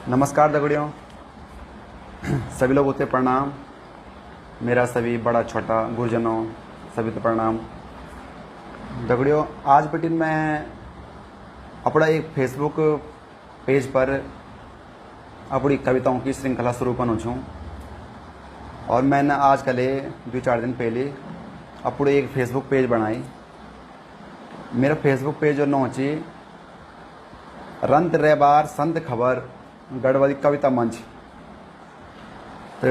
नमस्कार दगड़ियों, सभी लोगों से प्रणाम। मेरा सभी बड़ा छोटा गुरुजनों सभी को प्रणाम। दगड़ियों, आज बटिन मैं अपना एक फेसबुक पेज पर अपनी कविताओं की श्रृंखला शुरू करूँ छूँ। और मैंने आज कल 2-4 दिन पहले अपने एक फेसबुक पेज बनाई। मेरा फेसबुक पेज और नाम ची रंत रेबार संत खबर गढ़वाली कविता मंच। तो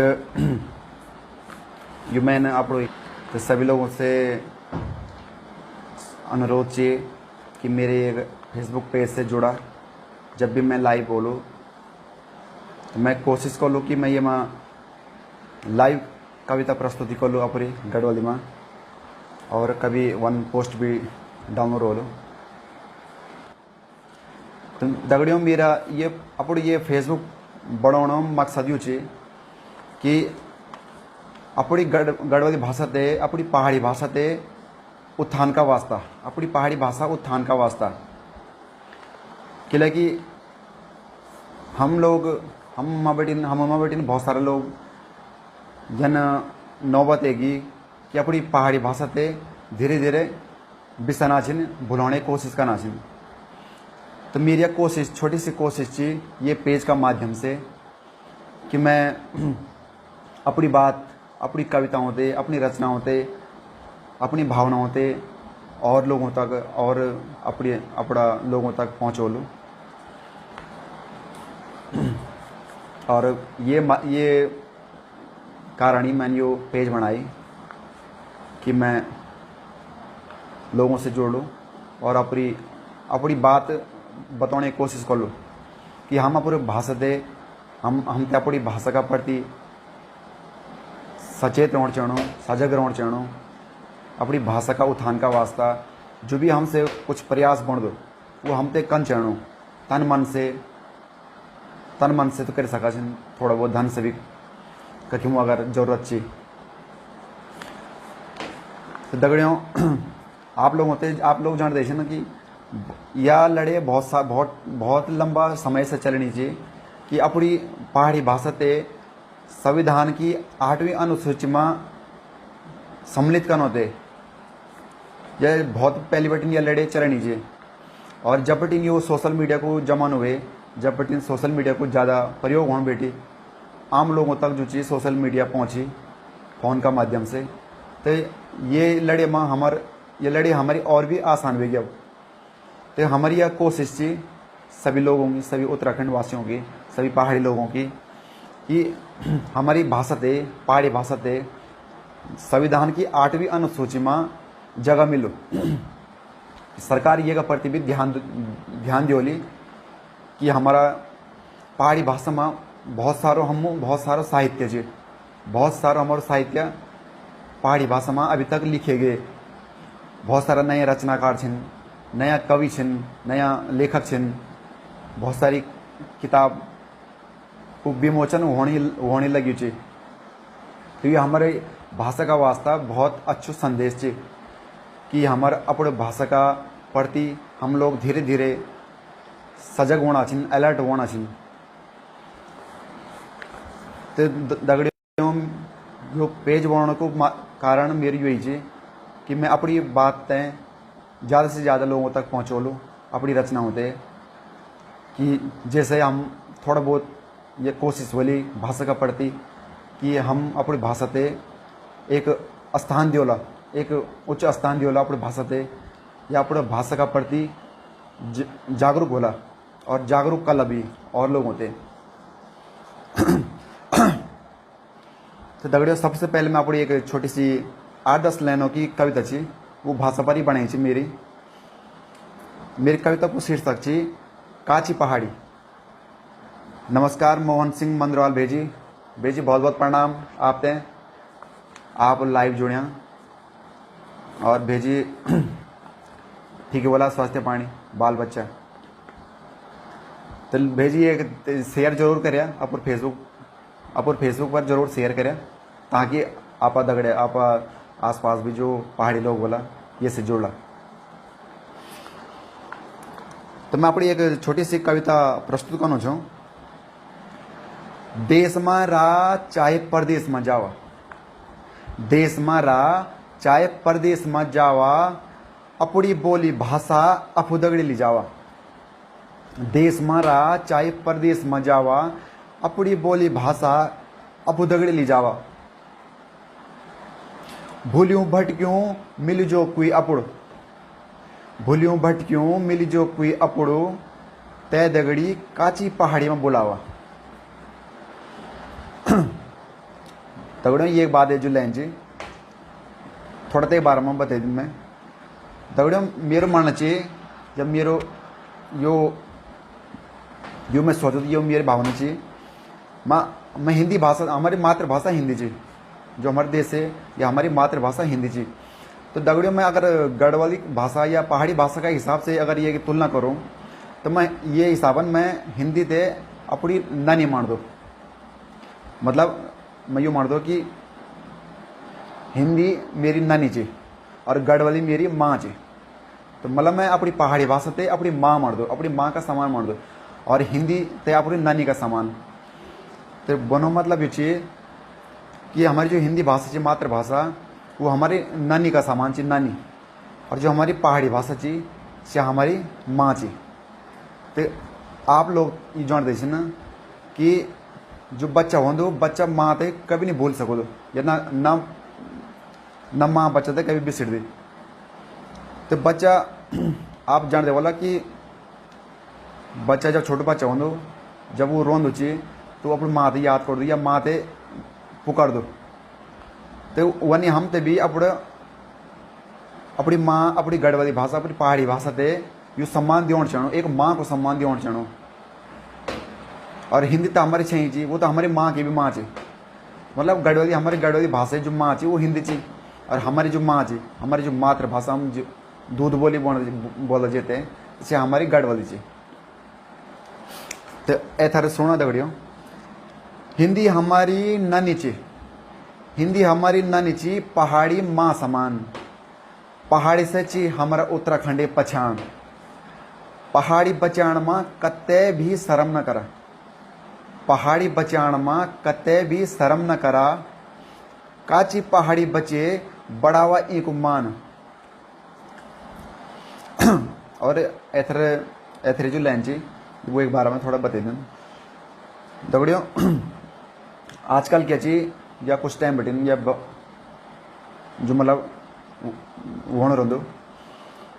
ये मैंने अपने तो सभी लोगों से अनुरोध चाहिए कि मेरे एक फेसबुक पेज से जुड़ा। जब भी मैं लाइव बोलूँ तो मैं कोशिश कर लूँ कि मैं ये माँ लाइव कविता प्रस्तुति कर लूँ अपनी गढ़वाली में, और कभी वन पोस्ट भी डाउनलोड हो लूँ। तो दगड़ियों, मेरा ये अपनी ये फेसबुक बढ़ाने मकसद यूँ ची कि अपनी गढ़वाली भाषा ते अपनी पहाड़ी भाषा ते उत्थान का वास्ता, अपनी पहाड़ी भाषा उत्थान का वास्ता। कि हम बटिन बहुत सारे लोग जन नौबत एगी कि अपनी पहाड़ी भाषा ते धीरे धीरे बिसना छिन, भुलाने की कोशिश करना छिन। तो मेरी कोशिश, छोटी सी कोशिश थी ये पेज का माध्यम से कि मैं अपनी बात, अपनी कविताओं से, अपनी रचनाओं से, अपनी भावनाओं से और लोगों तक और अपना लोगों तक पहुँचो लूँ। और ये कारण ही मैंने ये पेज बनाई कि मैं लोगों से जोड़ लूँ और अपनी बात बताने की कोशिश कर लूँ कि हम अपनी भाषा दे हम अपनी भाषा का प्रति सचेत रहना चाहूँ, सजग रहना चाहूँ। अपनी भाषा का उत्थान का वास्ता जो भी हमसे कुछ प्रयास बन दो वो हम ते कन चाहूँ, तन मन से तो कर सका, थोड़ा बहुत धन से भी कहीं अगर जरूरत ची। तो दगड़ियों, आप लोग जानते हैं ना कि यह लड़े बहुत लंबा समय से चलनी चाहिए कि अपनी पहाड़ी भाषा ते संविधान की 8वीं अनुसूची में सम्मिलित करना होते। यह बहुत पहली बटिन यह लड़े चलनी चाहिए। और जब बटिन ये सोशल मीडिया को जमान हुए, जब बटिन सोशल मीडिया को ज़्यादा प्रयोग होने बेटी, आम लोगों तक जो चीज़ सोशल मीडिया पहुँची फ़ोन का माध्यम से, तो ये लड़े हमारी और भी आसान हुई। अब तो हमारी यह कोशिश थी सभी लोगों की, सभी उत्तराखंड वासियों की, सभी पहाड़ी लोगों की, कि हमारी भाषा ते, पहाड़ी भाषा ते संविधान की 8वीं अनुसूची में जगह मिलो। सरकार ये का प्रति भी ध्यान दियोली कि हमारा पहाड़ी भाषा में बहुत सारो साहित्य जी, बहुत सारो हमारो साहित्य पहाड़ी भाषा में अभी तक लिखे गए। बहुत सारा नए रचनाकार छिन, नया कवि छिन, नया लेखक छिन, बहुत सारी किताब को विमोचन होने लगी ची। तो ये हमारे भाषा का वास्ता बहुत अच्छो संदेश ची कि हमारे अपने भाषा का प्रति हम लोग धीरे धीरे सजग होना छिन, अलर्ट होना छिन। तो दगड़ियों, जो पेज बनाने को कारण मेरी यही ची कि मैं अपनी बात तय ज़्यादा से ज़्यादा लोगों तक पहुँचो लूँ अपनी रचनाओं से। कि जैसे हम थोड़ा बहुत ये कोशिश वाली भाषा का प्रति कि हम अपनी भाषा से एक स्थान दियोला, एक उच्च स्थान दियोला अपनी भाषा से, या अपने भाषा का प्रति जागरूक होला और जागरूक कल अभी और लोग होते। तो दगड़ियों, सबसे पहले मैं अपनी एक छोटी सी 8-10 लाइनों की कविता थी, वो भाषा पर ही बनाई थी। मेरी कविता को शीर्षक थी काची पहाड़ी। नमस्कार मोहन सिंह मंद्रवाल भेजी बहुत बहुत प्रणाम आपते, आप लाइव जुड़िया। और भेजी ठीक है बोला, स्वास्थ्य पानी बाल बच्चा। तो भेजी एक शेयर जरूर करें अपन फेसबुक पर जरूर शेयर करें, ताकि आप दगड़े आप आसपास भी जो पहाड़ी लोग बोला ये से जुड़ा। तो मैं अपनी एक छोटी सी कविता प्रस्तुत करना चाहूँ देश में रहा चाहे परदेश में जावा, देश में रहा चाहे परदेश में जावा, अपनी बोली भाषा अफू दगड़ी ली जावा। देश में रहा चाहे परदेश में जावा, अपनी बोली भाषा अफू दगड़ी ली जावा। भूलियों भटक्यों मिल जो कोई अपुड़, भूलियों भटक्यों मिल जो कोई अपुड़ो, तय दगड़ी काची पहाड़ी में बुलावा। दगड़ियों ये एक बात है जो लैन जी थोड़ा ते बारे में बता दूँ मैं। दगड़ियों मेरो मानना चाहिए जब मेरो यो मैं सोचो यो मेरी भावना चाहिए मैं हिंदी भाषा हमारी मातृभाषा हिंदी जी, जो हमारे देश है या हमारी मातृभाषा हिंदी जी। तो दगड़ियों मैं अगर गढ़वाली भाषा या पहाड़ी भाषा का हिसाब से अगर ये तुलना करूं तो मैं ये हिसाबन मैं हिंदी ते अपनी नानी मान दो। मतलब मैं यूँ मान दो कि हिंदी मेरी नानी ची और गढ़वाली मेरी माँ ची। तो मतलब मैं अपनी पहाड़ी भाषा ते अपनी माँ मान दो, अपनी माँ का समान मान दो, और हिंदी ते अपनी नानी का समान। तो बोनो मतलब ये चाहिए कि हमारी जो हिंदी भाषा ची मातृभाषा वो हमारी नानी का सामान ची, नानी, और जो हमारी पहाड़ी भाषा ची से हमारी माँ ची। तो आप लोग ये जानते हैं ना कि जो बच्चा हो बच्चा माँ ते कभी नहीं भूल सको दो, या ना माँ बच्चा ते कभी बिछड़ दे। तो बच्चा आप जानते वाला कि बच्चा जब छोटा बच्चा हो जब वो रोंद ची तो अपनी माँ ते याद कर दो या माँ ते पुकार दो। तो वनी हम ते भी अपनी माँ अपनी गढ़वाली भाषा अपनी पहाड़ी भाषा ते यो सम्मान दियोण चाहनो, एक माँ को सम्मान दियोण चाहनो। और हिंदी तो हमारी छही जी, वो तो हमारी माँ की भी माँ ची। मतलब गढ़वाली हमारी गढ़वाली भाषा जो माँ ची वो हिंदी ची, और हमारी जो माँ ची हमारी जो मातृभाषा हम जो दूध बोली बोला जाते हैं इसे हमारी गढ़वाली ची। तो ऐथर सुना दगड़ियों, हिंदी हमारी नानी ची, हिंदी हमारी नानी ची पहाड़ी माँ समान। पहाड़ी से ची हमारा उत्तराखंडी पछाण, पहाड़ी बचाण माँ कत्ते भी शर्म न करा, पहाड़ी बचाण माँ कत्ते भी शर्म न करा, काची पहाड़ी बचे बढ़ावा एक मान। और एथरे जो लाइन ची वो एक बार में थोड़ा बता दूँ दगड़ियों। आजकल क्या ची या कुछ टाइम बटिन या जो मतलब होने रहो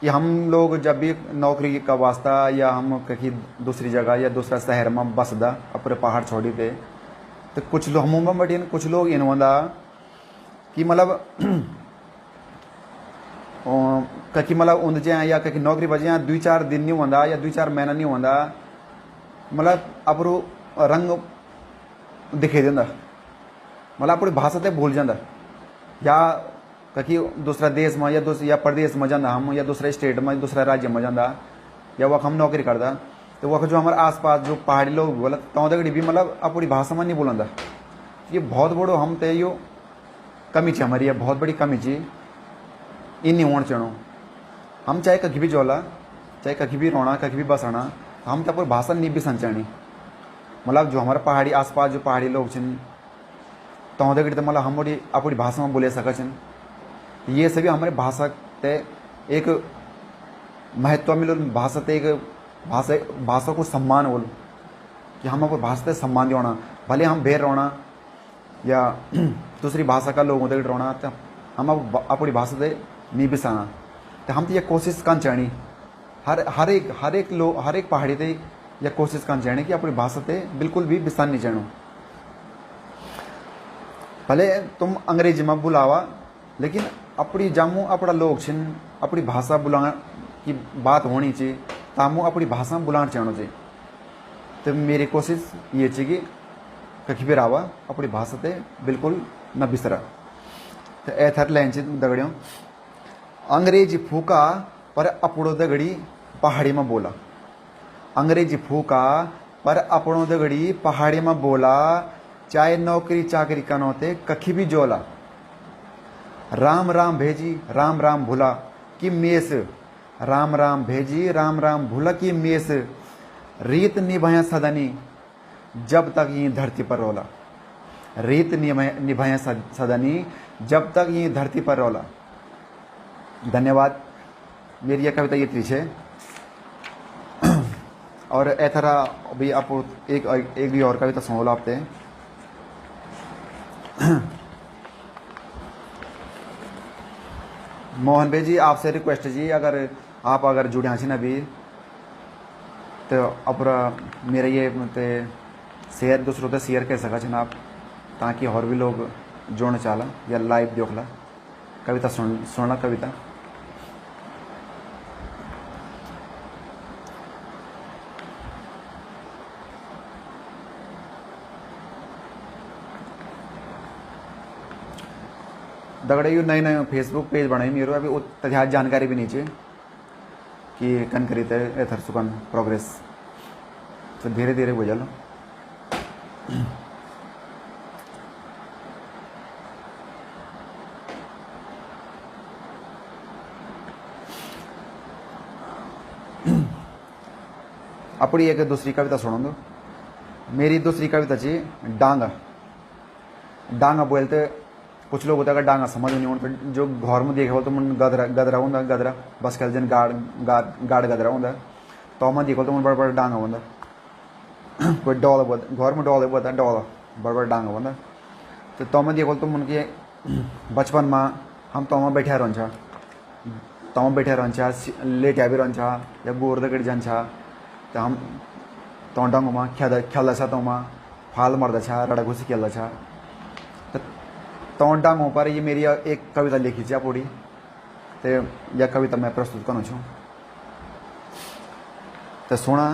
कि हम लोग जब भी नौकरी का वास्ता या हम कहीं दूसरी जगह या दूसरा शहर में बसदा अपने पहाड़ छोड़ी थे, तो कुछ लोग हम बटिन कुछ लोग इन होंदा कि मतलब कहीं मतलब उन जाए या कहीं नौकरी बजे 2-4 दिन नहीं होंदा या 2-4 महीना नहीं होंदा, मतलब अपरो रंग दिखे देंदा, मतलब अपनी भाषा ते भूल जाता। या कहीं दूसरा देश में या प्रदेश में जाता हम, या दूसरे स्टेट में दूसरा राज्य में जाता, या वह हम नौकरी करता, तो वह जो हमारे आसपास जो पहाड़ी लोग बोला तो दगड़ी भी मतलब अपनी भाषा में नहीं बोलता। ये बहुत बड़ो हम ते यो कमी ची हमारी, बहुत बड़ी कमी ची इन नहीं होना चाहो। हम चाहे कहीं भी जोला, चाहे कहीं भी रोना, कहीं भी बसना, हम तो अपनी भाषा नहीं भी संचाणी। मतलब जो हमारे पहाड़ी आसपास जो पहाड़ी लोग छिन तो दगड़ी तो मतलब हम अपनी भाषा में बोले सकन। ये सभी हमारे भाषा ते एक महत्व मिलो, भाषा ते एक भाषा को सम्मान बोलो कि हम अपनी भाषा ते सम्मान देना। भले हम बेर रोना या दूसरी भाषा का लोग दगड़ी रोना, तो हम अपनी भाषा ते नहीं बिसाना। तो हम तो ये कोशिश कर चाहनी हर एक पहाड़ी ते यह कोशिश कर चाहनी कि अपनी भाषा ते बिल्कुल भी बिसान नहीं चाहना। भले तुम अंग्रेजी में बुलावा, लेकिन अपनी जामू अपना लोग छिन अपनी भाषा बुला की बात होनी चाहिए, तामू अपनी भाषा बुलाना चाहना चाहिए। तो मेरी कोशिश ये चाहिए कि कहीं भी रावा अपनी भाषा ते बिल्कुल न बिसरा। तो ऐथर लाइन ची दगड़ियों, अंग्रेजी फूका पर अपड़ो दगड़ी पहाड़ी में बोला, अंग्रेजी फूका पर अपड़ो दगड़ी पहाड़ी में बोला, चाहे नौकरी चाकरी कनोते कखी भी जोला। राम राम भेजी राम राम भूला कि मेस, राम राम भेजी राम राम भूला कि मेस, रीत निभाया सदनी जब तक ये धरती पर रोला। रीत निभाए सदनी जब तक ये धरती पर रोला। धन्यवाद। मेरी यह कविता ये तीछ है। और ए तरह भी आप एक भी और कविता सुनो आपते। मोहन भाई जी आपसे रिक्वेस्ट जी, अगर आप जुड़े हैं अभी तो अपरा मेरे ये शेयर दूसरों से शेयर कर सका आप, ताकि और भी लोग जोड़ना चाहला या लाइव देखला कविता सुनना कविता। दगड़े यू नए नए फेसबुक पेज बनाई मेरे अभी उतना जानकारी भी नहीं चाहिए कि कन करी थे एथर सुकन प्रोग्रेस तो धीरे धीरे हो जालो। अपनी एक दूसरी कविता सुनो दो। मेरी दूसरी कविता जी डांगा। डांगा बोलते कुछ लोग होता है डांगा समझ नहीं उन जो घर में देखो तो मन गदरा गदरा होंगे गदरा बस कल जन गाड़ गदरा होंगे तो मैं देखो तो मन बड़ा बड़ा डांगा होंगे कोई डॉल घर में डॉल बोलता डॉल बड़ा बड़ा डांगा होंगे तो मैं देखो तो मन के बचपन में हम तो बैठे रहन्छ तो बैठे रहन्छ लेट्या भी रहन्छ या गोर दगड़ जान्छ तो हम तो डांगो में खेल्दछ तो फाल मर्दछ रडा घुसी खेल्दछ। तो डांगों पर ये मेरी एक कविता लिखी थी पूरी तो यह कविता मैं प्रस्तुत करूँ छूँ तो सुना।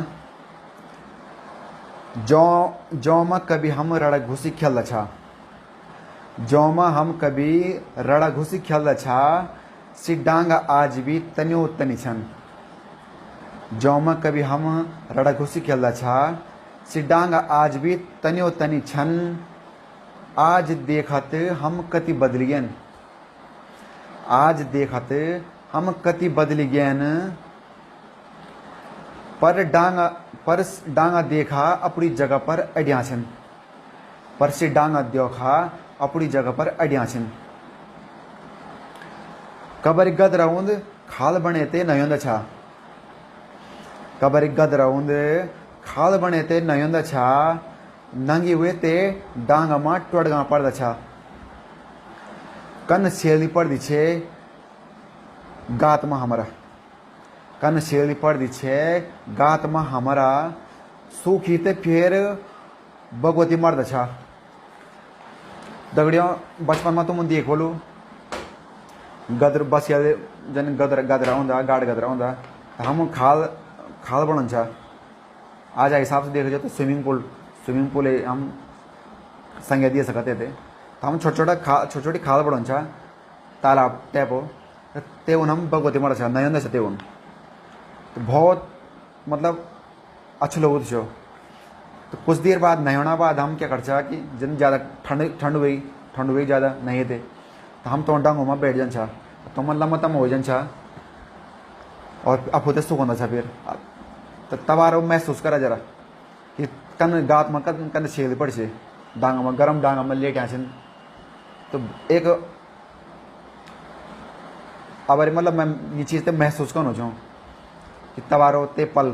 जौ में कभी हम रड़ा घुसी खेल्दछ जौ में हम कभी रड़ा घुसी खेल्दछ सी डांगा आज भी तन्यो तनी छन्। जौ में कभी हम रड़ा घुसी खेल्दछ सी डांगा आज भी तन्यो तनी छन्। आज देखत हम कति बदलियन आज देखत हम कति बदलियन पर डांगा देखा अपनी जगह पर अड्या छन्। पर से डांगा देखा अपनी जगह पर अड्या छन्। कबर गदराउंद खाल बने ते नयोंद छा कबर गदराउंद खाल बने ते नयोंद छा। नंगी हुए ते डांगा मा टोड़गा पड़द छा। कन शेली पड़दी छे गात में हमारा कन शेली पड़दी छे गात में हमारा। सूखी ते फिर भगवती मर्द छा। दगड़ियों बचपन में तुम देख बोलो गदर बस जन गदरा होंदा गाड़ गदरा होंदा हम खाल बनन छा। आज हिसाब से देखा जाए तो स्विमिंग पूल हम संज्ञा दिए सकते थे तो हम छोटी खाल बड़न छा तालाब टैपो ते उन हम भगवती मर छा नयन से उन तो बहुत मतलब अच्छे लोग छो। तो कुछ देर बाद नहाना बाद हम क्या करछा कि जन ज़्यादा ठंड हुई ज़्यादा नहीं थे तो हम तो डांगों में बैठ जान छा तो मन लम्बा तम हो जान छा और अब होते सुख छा फिर तो तब महसूस करा जरा कि कन गात में कन शेल पड़ से डांगा में गरम डांगा में लेट छन। तो एक अब मतलब मैं ये चीज़ महसूस करूँ छूँ कि तबारो ते पल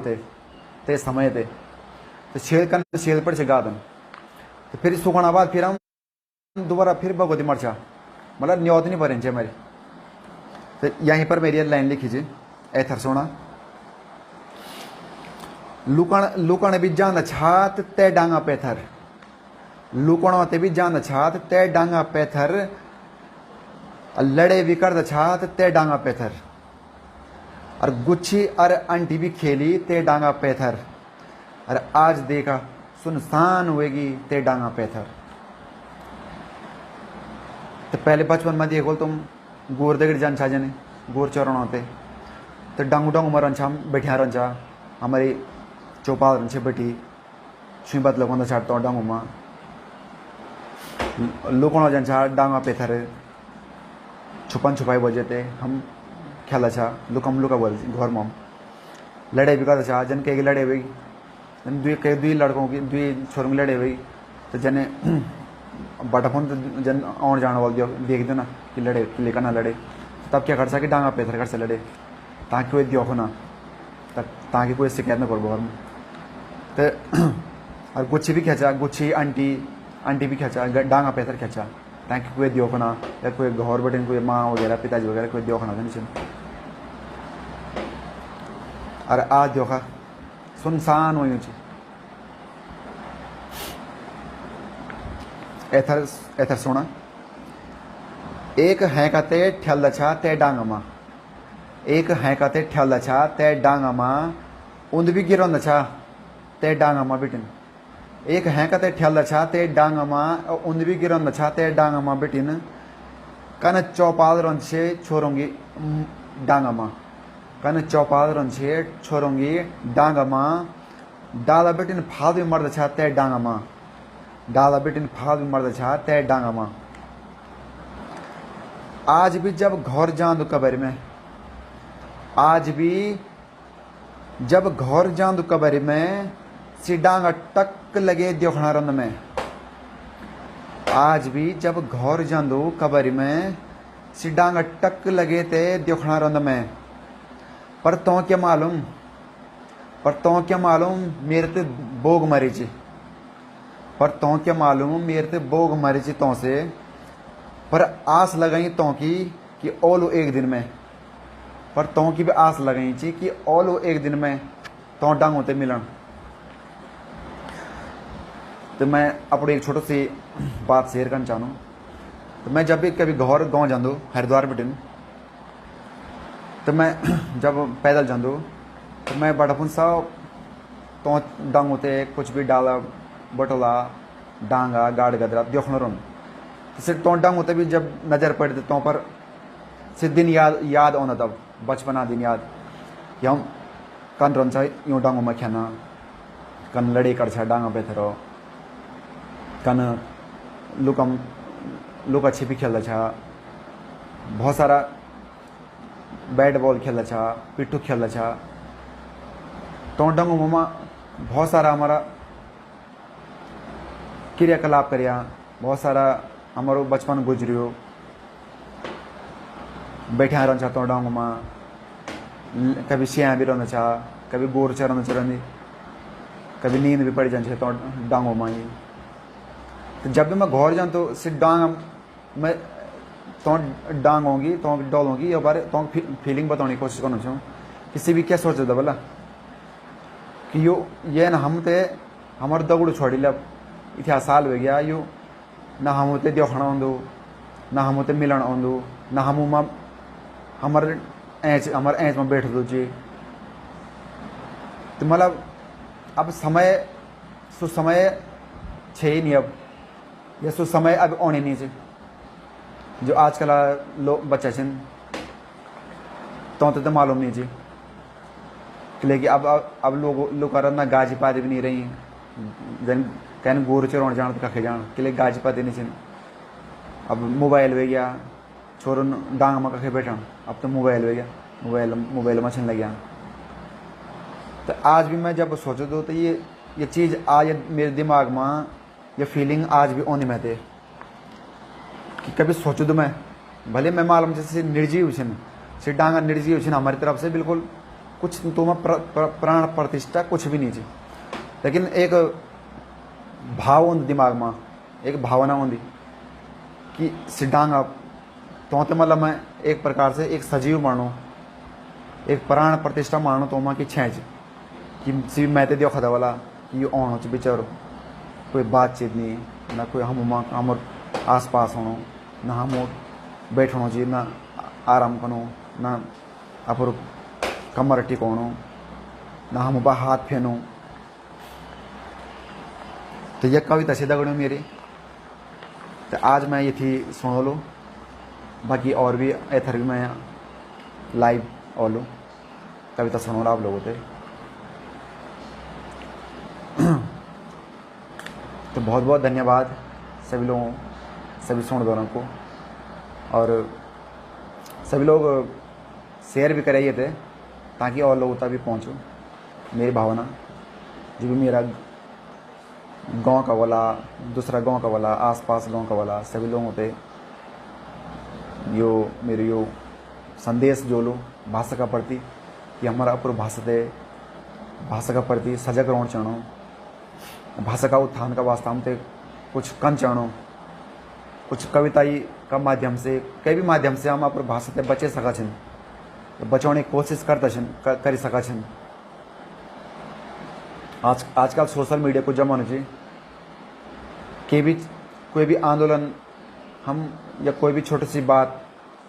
ते समय थे तो शेल पड़ से गादन तो फिर सुखना बाद फिर हम दोबारा फिर भगवती मरछा मतलब न्योत नहीं भरें मेरी। तो यहीं पर मेरी लाइन लिखी थी एथर सोना। लुकण भी जान छात ते डांगा पैथर लुकणों ते भी जान छात ते डांगा पैथर लड़े भी कर छात ते डांगा पैथर और गुच्छी और अंटी भी खेली ते डांगा पैथर और आज देखा सुनसान हुएगी ते डांगा पैथर। तो पहले बचपन में देखो तुम गोर दगड़ जान छा जने गोर चरण होते तो डांगू डांगू मरन छा बैठा रहन छा हमारी चौपाल रहन छे बैठी छुई बात लोगों छाटता डांगू में लुकणो जान छा डांगा पैथर छुपन छुपाई बजे हम खेला छा लुकम लुका बोल घर में लड़ाई भी करता छा जन के लड़ाई हुई दुई लड़कों की दुई छोरों की लड़े हुई तो जने बटाफोन तो जन आने जाने वाले देख दो ना कि लड़े लेकर ना लड़े, तब क्या कर सके डांगा पेथर कर से लड़े ताकि कोई देखो ना, ताकि कोई शिकायत ना कर बाहर में। तो और गुच्छी भी खेचा, गुच्छी आंटी भी खेचा, डांगा पेथर खेचा ताकि कोई देखो ना, या कोई घर बटन कोई माँ वगैरह पिताजी वगैरह कोई देखो ना नहीं। और आज देखा सुनसान हो एथर एथर सुना, एक हैकते ठेल छा ते डांगमा, एक हैकते ठेल छा ते डांगमा उंद भी गिरोन छा ते डांगमा बिटिन, एक हैकते ठेल छा ते डांगमा उंद भी गिरोन छा ते डांगमा बिटिन, कन चौपाल रन से छोरोंगी डांगमा, कन चौपाल रन से छोरोंगी डांगमा, डाला बिटिन फाल भी मर्द छा ते डांगमा, डाला बिटिन फाल भी मर्द छा ते डांगमा। आज भी जब घर जांदू कबर में, आज भी जब घर जांदू कबर में सी डांगा टक लगे देखना रंद में, आज भी जब घर जांदू कबर में सी डांगा टक लगे ते देखना रंद में, पर तो क्या मालूम, पर तो क्या मालूम मेरे ते बोग मरी जी, पर तो क्या मालूम मेरे ते बोग मरी जी तो से, पर आस लगाई तो की कि ओलो एक दिन में, पर तो की भी आस लगाई थी कि ओलो एक दिन में तो डांगों ते मिलन। तो मैं अपनी एक छोटी सी बात शेयर करना चाहूँ। तो मैं जब भी कभी घर गाँव जाऊँ हरिद्वार बिटिन, तो मैं जब पैदल जाऊँ तो मैं बड़ापुन सब तो डांगों ते कुछ भी डाला बटोला डांगा गाड़ गदरा देखना रहूँ, तो सिर्फ तो डांगों ते भी जब नज़र पड़ती तो पर सिर्फ दिन याद आना, तब बचपना दिन याद कि हम कन रन यूँ डांगों में खेना, कन लड़े कर डांगा पे थरो, कन लुका छिपी खेल छा, बहुत सारा बैट बॉल खेल छा, पिट्ठू खेल छा, तो डांगों में बहुत सारा हमारा क्रियाकलाप करिया, बहुत सारा हमारो बचपन गुजरियो, बैठा रहना चाहता हूँ डांगों में, कभी सिया भी रहना चाह, कभी गोर चरना चरनी, कभी नींद भी पड़ जाए तो डांगों में ही। तो जब भी मैं घर जाऊँ तो सिर्फ डांग मैं तो डांग होंगी तो डॉल होंगी, या बारे तो फीलिंग बताने की कोशिश करना चाहूँ किसी भी क्या सोच रहा बोला कि यो ये ना हम ते हमारे दगड़ू छोड़ी लब इतिहास साल हो गया, यो ना हम होते देखना आंदो, ना हम होते मिलन आंदो, ना हम हमारे ऐच में बैठ दो जी। तो मतलब अब समय सुसमय छे ही नहीं, अब यह सुसमय अब आने नहीं चाहिए। जो आजकल लोग बच्चे छन तो मालूम नहीं जी, लेकिन अब लोग ना गाजी पादी भी नहीं रही, जन कहन गोर चरोण जान तो कखे जान के लिए गाजी पादी नहीं छन। अब मोबाइल हो गया, छोरो डांग में कखे बैठन, अब तो मोबाइल हो गया, मोबाइल में छन लग गया। तो आज भी मैं जब सोचो तो ये चीज़ आज मेरे दिमाग में ये फीलिंग आज भी आने में थे कि कभी सोचो तो मैं भले मैं मालूम जैसे निर्जीव छन से डांगा निर्जीव छन हमारी तरफ से बिल्कुल कुछ तो मैं प्राण प्रतिष्ठा कुछ भी नहीं थी, लेकिन एक भाव हों दिमाग में, एक भावना होंगी कि सिडांगा तो मतलब मैं एक प्रकार से एक सजीव मानो, एक प्राण प्रतिष्ठा मानो तो मैं कि छेंच कि सी मैं तो देखा था वाला कि ये ऑन हो बेचारो कोई बातचीत नहीं, ना कोई हम आस पास होनो, ना हम बैठनो जी, ना आराम करो, ना अपर कमर टिकोनो, ना हम बा हाथ फेनो। तो यह कविता से दगड़ो मेरी, तो आज मैं ये थी सुनो लो, बाकी और भी एथर भी मैं लाइव और लो कविता सुनो लो आप लोगों से। तो बहुत बहुत धन्यवाद सभी लोगों, सभी सुनदारों को, और सभी लोग शेयर भी कराइए थे ताकि और लोगों तक भी पहुँचो मेरी भावना। जो भी मेरा गांव का वाला, दूसरा गांव का वाला, आसपास गांव का वाला सभी लोगों पे यो मेरे यो संदेश जो लो भाषा का प्रति कि हमारा अपर भाषा ते भाषा का प्रति सजग रहना चाहनो, भाषा का उत्थान का वास्ता हम ते कुछ कन चाहनो, कुछ कविताई का माध्यम से कई भी माध्यम से हम अपन भाषा ते बचे सका छन, बचाने की कोशिश करता छन करी सका छन। आजकल सोशल मीडिया को जमानो छे कोई भी आंदोलन हम या कोई भी छोटी सी बात,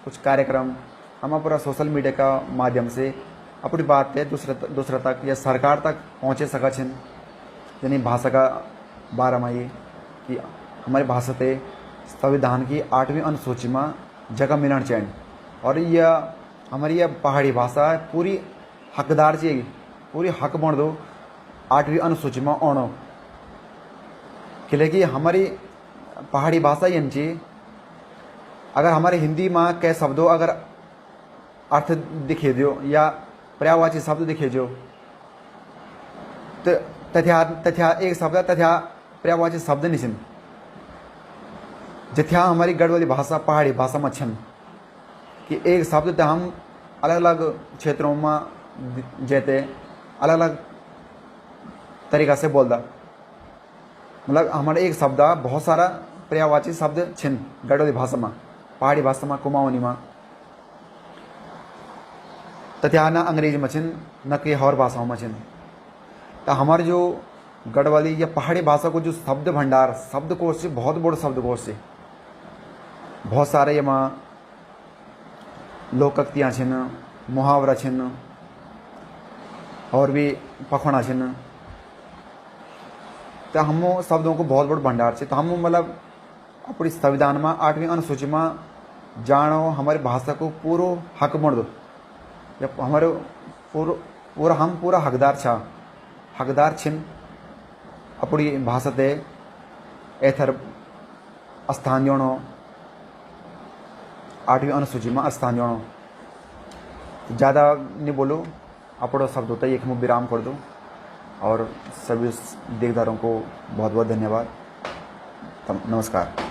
कुछ कार्यक्रम हम अपना सोशल मीडिया का माध्यम से अपनी बात है दूसरे तक या सरकार तक पहुँचे सका छन। यानी भाषा का बारे में ये कि हमारी भाषा ते संविधान की 8वीं अनुसूची में जगह मिलना चाहिए और यह हमारी यह पहाड़ी भाषा पूरी हकदार चाहिए, पूरी हक बन दो 8वीं अनुसूची में आनो कि हमारी पहाड़ी भाषा ये चाहिए। अगर हमारे हिंदी में कई शब्दों अगर अर्थ दिखे दो या पर्यायवाची शब्द दिखे जो तो तथ्या एक शब्द तथ्या पर्यायवाची शब्द नहीं छन, जिथ्या हमारी गढ़वाली भाषा पहाड़ी भाषा में छन कि एक शब्द तो हम अलग अलग क्षेत्रों में जेते अलग अलग तरीका से बोलता, मतलब हमारे एक शब्द बहुत सारा पर्यायवाची शब्द छिन गढ़वाली भाषा में, पहाड़ी भाषा में, कुमाऊनी में, तथ्या न अंग्रेजी में छिन न कि और भाषाओं में छिन। तो हमारे जो गढ़वाली या पहाड़ी भाषा को जो शब्द भंडार शब्दकोश से बहुत बड़ा शब्दकोश से बहुत सारे ये माँ लोकोक्तियाँ छिन, मुहावरा छिन और भी पखवाड़ा छिन। तो हम शब्दों को बहुत बड़ा भंडार से तो हम मतलब अपनी संविधान में 8वीं अनुसूची में जानो हमारी भाषा को पूरा हक बन दो या हमारे पूरा हम पूरा हकदार छिन अपनी भाषा ते एथर स्थान जोनो 8वीं अनुसूची में स्थान जोनो। ज़्यादा नहीं बोलो, अपड़ो शब्द होता है एक मुँह विराम कर दो और सभी देखदारों को बहुत बहुत धन्यवाद। नमस्कार।